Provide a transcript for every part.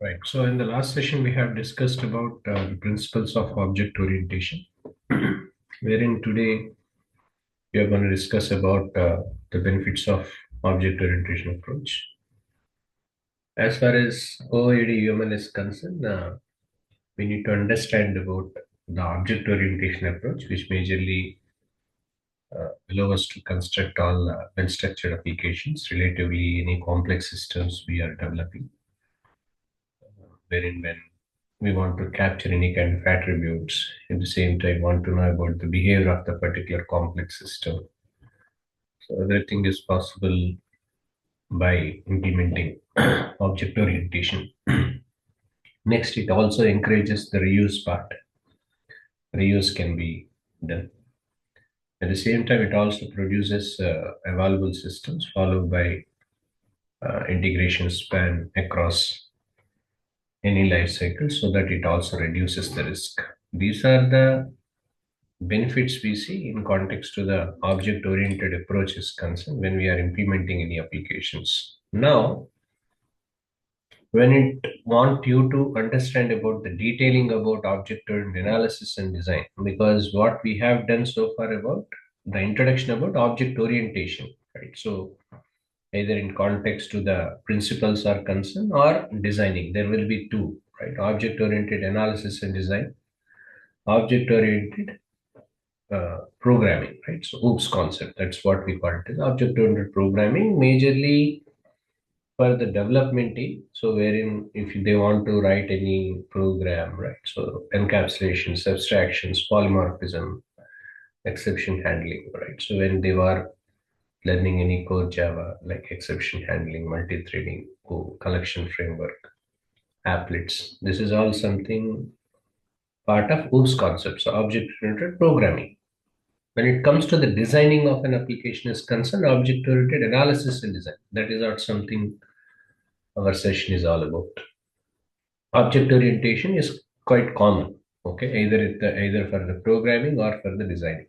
Right. So in the last session, we have discussed about the principles of object orientation, wherein today we are going to discuss about the benefits of object orientation approach. As far as OOAD UML is concerned, we need to understand about the object orientation approach, which majorly allow us to construct all well-structured applications, relatively any complex systems we are developing, wherein when we want to capture any kind of attributes, at the same time want to know about the behavior of the particular complex system. So everything is possible by implementing object orientation. Next, it also encourages the reuse part. Reuse can be done. At the same time, it also produces available systems followed by integration span across any life cycle so that it also reduces the risk. These are the benefits we see in context to the object oriented approach is concerned when we are implementing any applications. Now, when it want you to understand about the detailing about object oriented analysis and design, because what we have done so far about the introduction about object orientation, right? So either in context to the principles are concerned or designing, there will be two, right? Object oriented analysis and design, object oriented programming, right? So OOPS concept, that's what we call it as object-oriented programming, majorly for the development team. So wherein if they want to write any program, right? So encapsulations, abstractions, polymorphism, exception handling, right? So when they were learning any core Java, like exception handling, multi-threading, collection framework, applets, this is all something part of OOPS concept, so object-oriented programming. When it comes to the designing of an application is concerned, object-oriented analysis and design. That is not something our session is all about. Object orientation is quite common. Okay, either for the programming or for the designing.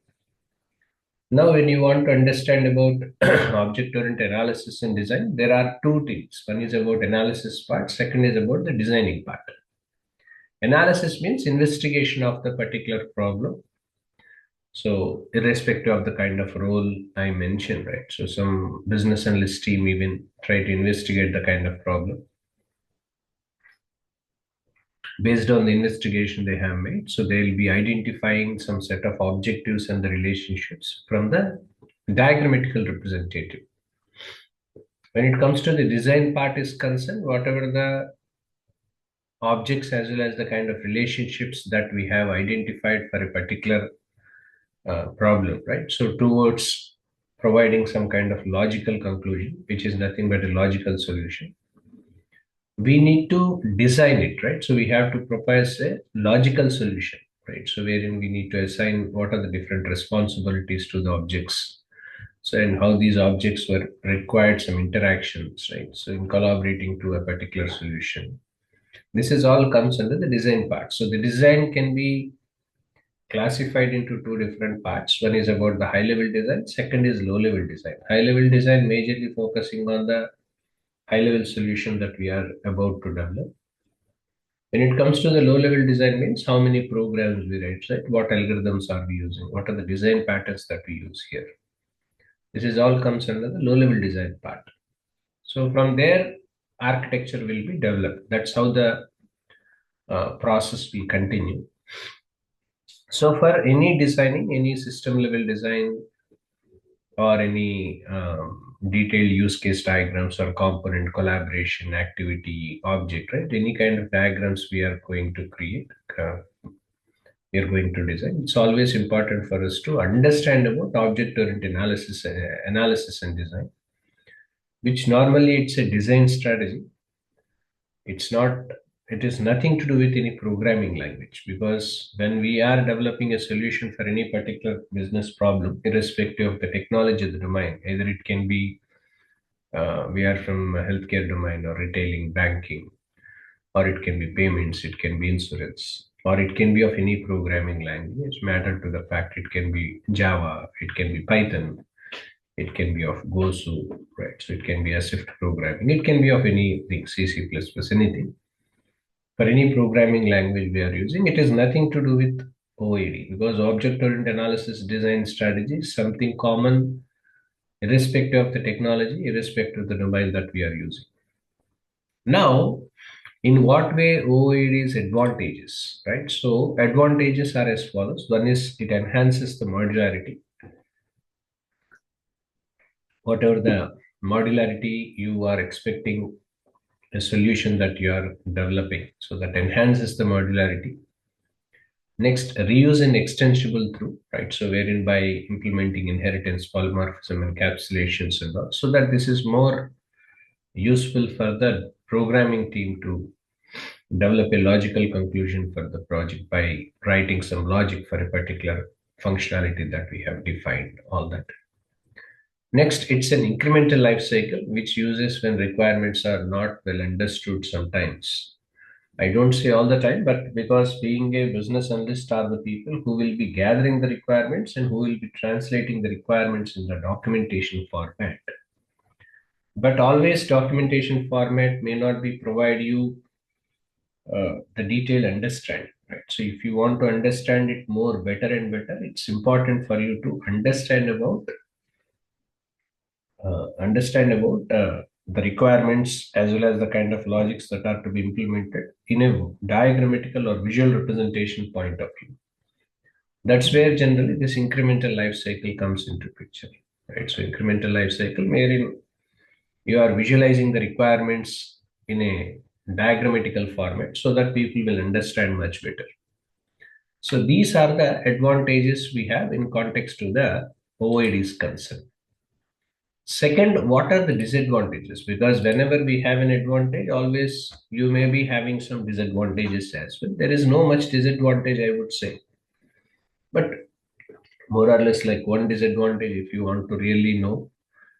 Now, when you want to understand about object-oriented analysis and design, there are two things. One is about analysis part. Second is about the designing part. Analysis means investigation of the particular problem. So, irrespective of the kind of role I mentioned, right? So, some business analyst team even try to investigate the kind of problem based on the investigation they have made. So, they'll be identifying some set of objectives and the relationships from the diagrammatical representative. When it comes to the design part is concerned, whatever the objects as well as the kind of relationships that we have identified for a particular problem, right? So towards providing some kind of logical conclusion, which is nothing but a logical solution, we need to design it, right? So we have to propose a logical solution, right? So wherein we need to assign what are the different responsibilities to the objects. So and how these objects were required some interactions, right? So in collaborating to a particular solution. This is all comes under the design part. So the design can be classified into two different parts. One is about the high level design, second is low level design. High level design majorly focusing on the high level solution that we are about to develop. When it comes to the low level design means how many programs we write, right? What algorithms are we using? What are the design patterns that we use here? This is all comes under the low level design part. So from there, architecture will be developed. That's how the process will continue. So for any designing, any system level design or any detailed use case diagrams or component collaboration activity object, right? Any kind of diagrams we are going to create, we are going to design. It's always important for us to understand about object-oriented analysis and design, which normally it's a design strategy. It's not. It is nothing to do with any programming language, because when we are developing a solution for any particular business problem, irrespective of the technology of the domain, either it can be we are from a healthcare domain or retailing, banking, or it can be payments, it can be insurance, or it can be of any programming language. Matter to the fact it can be Java, it can be Python, it can be of Gosu, right? So it can be a Swift programming, it can be of anything, C++, anything. for any programming language we are using, it has nothing to do with OAD, because object-oriented analysis design strategy is something common irrespective of the technology, irrespective of the domain that we are using. Now, in what way OOAD is advantages, right? So advantages are as follows. One is it enhances the modularity. Whatever the modularity you are expecting a solution that you are developing, so that enhances the modularity. Next, reuse and extensible through, right? So wherein by implementing inheritance, polymorphism, encapsulations and all, so that this is more useful for the programming team to develop a logical conclusion for the project by writing some logic for a particular functionality that we have defined, all that. Next, it's an incremental life cycle which uses when requirements are not well understood sometimes. I don't say all the time, but because being a business analyst are the people who will be gathering the requirements and who will be translating the requirements in the documentation format. But always documentation format may not be provide you the detailed understanding, right? So if you want to understand it more better and better, it's important for you to understand about the requirements as well as the kind of logics that are to be implemented in a diagrammatical or visual representation point of view. That's where generally this incremental life cycle comes into picture, right? So incremental life cycle wherein you are visualizing the requirements in a diagrammatical format so that people will understand much better. So these are the advantages we have in context to the OID's concern. Second, what are the disadvantages? Because whenever we have an advantage, always you may be having some disadvantages as well. There is no much disadvantage, I would say. But more or less like one disadvantage, if you want to really know,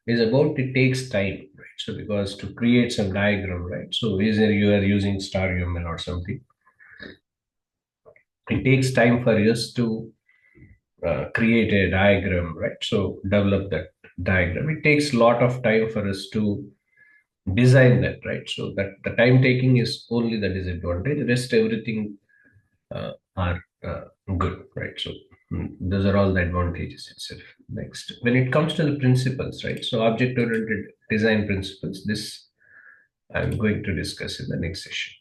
is about it takes time, right? So because to create some diagram, right? So either you are using star UML or something, it takes time for us to create a diagram, right? So develop that diagram. It takes a lot of time for us to design that, right? So that the time taking is only the disadvantage. Rest everything are good, right? So those are all the advantages itself. Next, when it comes to the principles, right? So object-oriented design principles. This I'm going to discuss in the next session.